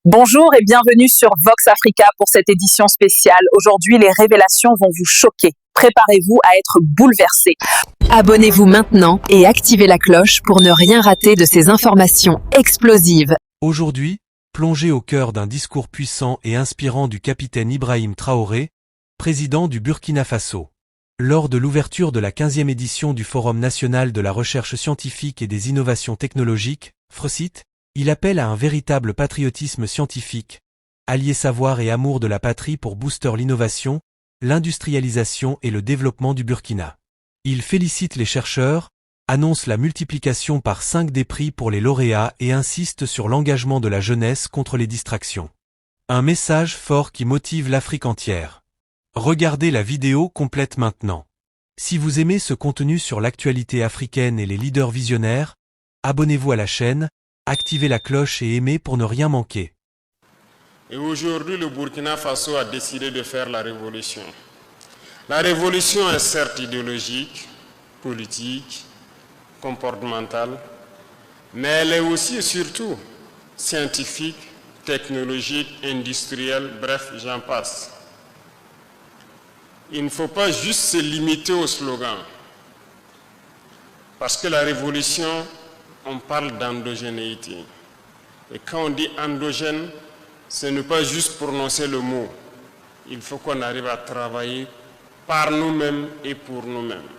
Bonjour et bienvenue sur Vox Africa pour cette édition spéciale. Aujourd'hui, les révélations vont vous choquer. Préparez-vous à être bouleversés. Abonnez-vous maintenant et activez la cloche pour ne rien rater de ces informations explosives. Aujourd'hui, plongez au cœur d'un discours puissant et inspirant du capitaine Ibrahim Traoré, président du Burkina Faso. Lors de l'ouverture de la 15e édition du Forum national de la recherche scientifique et des innovations technologiques, FRESIT, il appelle à un véritable patriotisme scientifique, allier savoir et amour de la patrie pour booster l'innovation, l'industrialisation et le développement du Burkina. Il félicite les chercheurs, annonce la multiplication par 5 des prix pour les lauréats et insiste sur l'engagement de la jeunesse contre les distractions. Un message fort qui motive l'Afrique entière. Regardez la vidéo complète maintenant. Si vous aimez ce contenu sur l'actualité africaine et les leaders visionnaires, abonnez-vous à la chaîne, activez la cloche et aimez pour ne rien manquer. Et aujourd'hui, le Burkina Faso a décidé de faire la révolution. La révolution est certes idéologique, politique, comportementale, mais elle est aussi et surtout scientifique, technologique, industrielle, bref, j'en passe. Il ne faut pas juste se limiter au slogan, parce que la révolution, on parle d'endogénéité. Et quand on dit endogène, ce n'est pas juste prononcer le mot. Il faut qu'on arrive à travailler par nous-mêmes et pour nous-mêmes.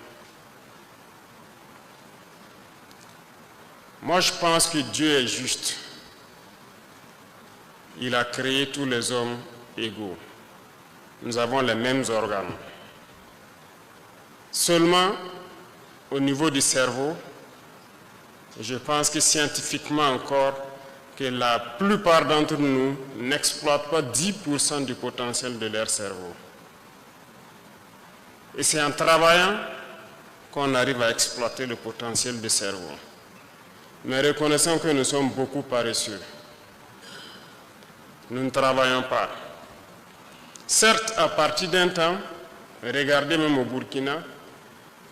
Moi, je pense que Dieu est juste. Il a créé tous les hommes égaux. Nous avons les mêmes organes. Seulement, au niveau du cerveau, je pense que scientifiquement encore, que la plupart d'entre nous n'exploitent pas 10% du potentiel de leur cerveau. Et c'est en travaillant qu'on arrive à exploiter le potentiel du cerveau. Mais reconnaissons que nous sommes beaucoup paresseux. Nous ne travaillons pas. Certes, à partir d'un temps, regardez même au Burkina,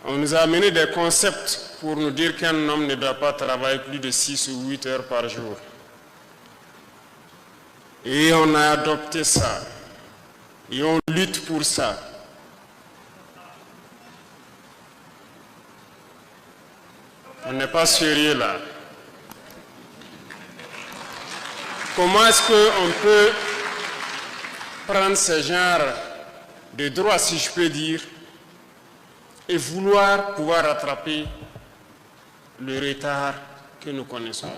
on nous a amené des concepts pour nous dire qu'un homme ne doit pas travailler plus de 6 ou 8 heures par jour. Et on a adopté ça. Et on lutte pour ça. On n'est pas sérieux là. Comment est-ce qu'on peut prendre ce genre de droit, si je peux dire, et vouloir pouvoir rattraper le retard que nous connaissons?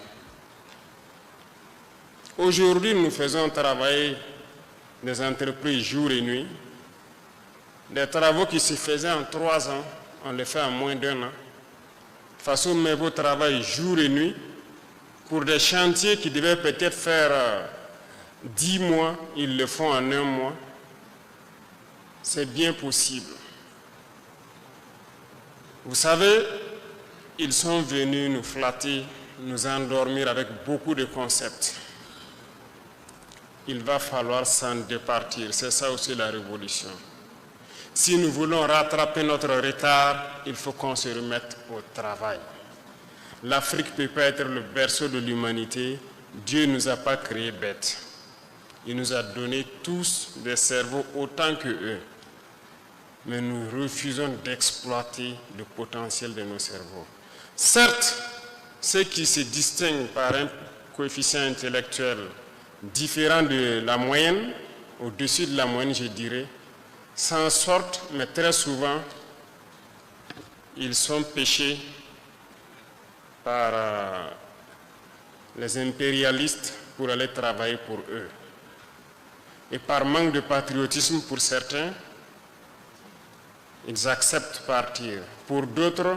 Aujourd'hui, nous faisons travailler des entreprises jour et nuit. Des travaux qui se faisaient en 3 ans, on les fait en moins d'1 an. Faso Mebo travaille jour et nuit pour des chantiers qui devaient peut-être faire 10 mois, ils le font en 1 mois. C'est bien possible. Vous savez, ils sont venus nous flatter, nous endormir avec beaucoup de concepts. Il va falloir s'en départir. C'est ça aussi la révolution. Si nous voulons rattraper notre retard, il faut qu'on se remette au travail. L'Afrique ne peut pas être le berceau de l'humanité. Dieu ne nous a pas créés bêtes. Il nous a donné tous des cerveaux autant que eux. Mais nous refusons d'exploiter le potentiel de nos cerveaux. Certes, ceux qui se distinguent par un coefficient intellectuel différent de la moyenne, au-dessus de la moyenne, je dirais, s'en sortent, mais très souvent, ils sont pêchés par les impérialistes pour aller travailler pour eux. Et par manque de patriotisme pour certains, ils acceptent partir. Pour d'autres,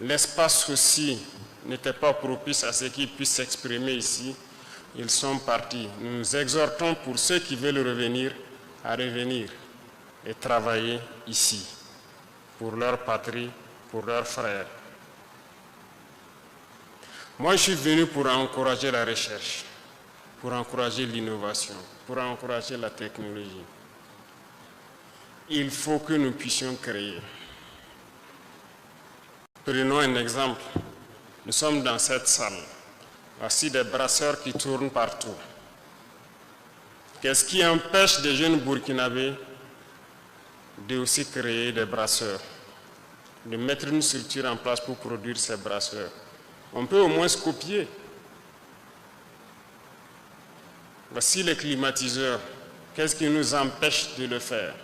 l'espace aussi n'était pas propice à ce qu'ils puissent s'exprimer ici. Ils sont partis. Nous nous exhortons pour ceux qui veulent revenir à revenir et travailler ici, pour leur patrie, pour leurs frères. Moi, je suis venu pour encourager la recherche, pour encourager l'innovation, pour encourager la technologie. Il faut que nous puissions créer. Prenons un exemple. Nous sommes dans cette salle. Voici des brasseurs qui tournent partout. Qu'est-ce qui empêche des jeunes Burkinabés de aussi créer des brasseurs, de mettre une structure en place pour produire ces brasseurs? On peut au moins se copier. Voici les climatiseurs. Qu'est-ce qui nous empêche de le faire?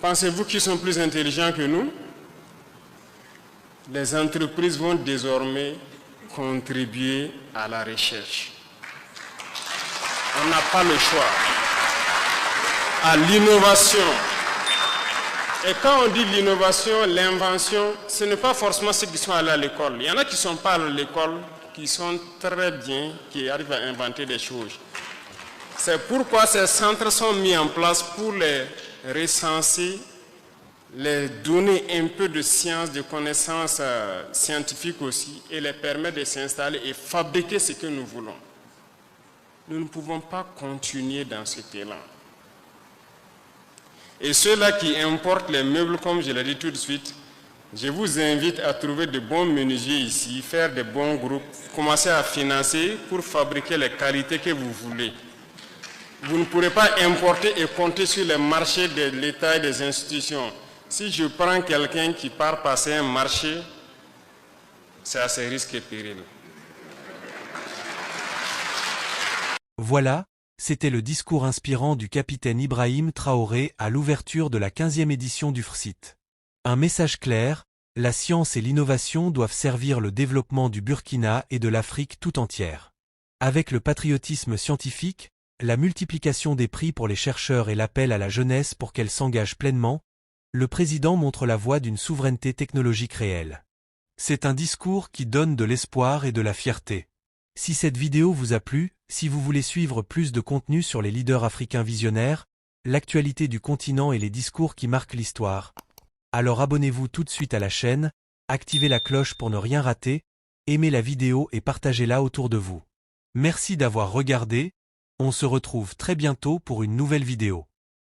Pensez-vous qu'ils sont plus intelligents que nous? Les entreprises vont désormais contribuer à la recherche. On n'a pas le choix. À l'innovation. Et quand on dit l'innovation, l'invention, ce n'est pas forcément ceux qui sont allés à l'école. Il y en a qui ne sont pas allés à l'école, qui sont très bien, qui arrivent à inventer des choses. C'est pourquoi ces centres sont mis en place pour les recenser, les donner un peu de science, de connaissances scientifiques aussi, et les permettre de s'installer et fabriquer ce que nous voulons. Nous ne pouvons pas continuer dans cet élan. Et ceux-là qui importent les meubles, comme je l'ai dit tout de suite, je vous invite à trouver de bons menuisiers ici, faire de bons groupes, commencer à financer pour fabriquer les qualités que vous voulez. Vous ne pourrez pas importer et compter sur les marchés de l'État et des institutions. Si je prends quelqu'un qui part passer un marché, c'est à ses risques et périls. Voilà, c'était le discours inspirant du capitaine Ibrahim Traoré à l'ouverture de la 15e édition du FRCIT. Un message clair, la science et l'innovation doivent servir le développement du Burkina et de l'Afrique tout entière. Avec le patriotisme scientifique, la multiplication des prix pour les chercheurs et l'appel à la jeunesse pour qu'elle s'engage pleinement, le président montre la voie d'une souveraineté technologique réelle. C'est un discours qui donne de l'espoir et de la fierté. Si cette vidéo vous a plu, si vous voulez suivre plus de contenu sur les leaders africains visionnaires, l'actualité du continent et les discours qui marquent l'histoire, alors abonnez-vous tout de suite à la chaîne, activez la cloche pour ne rien rater, aimez la vidéo et partagez-la autour de vous. Merci d'avoir regardé, on se retrouve très bientôt pour une nouvelle vidéo.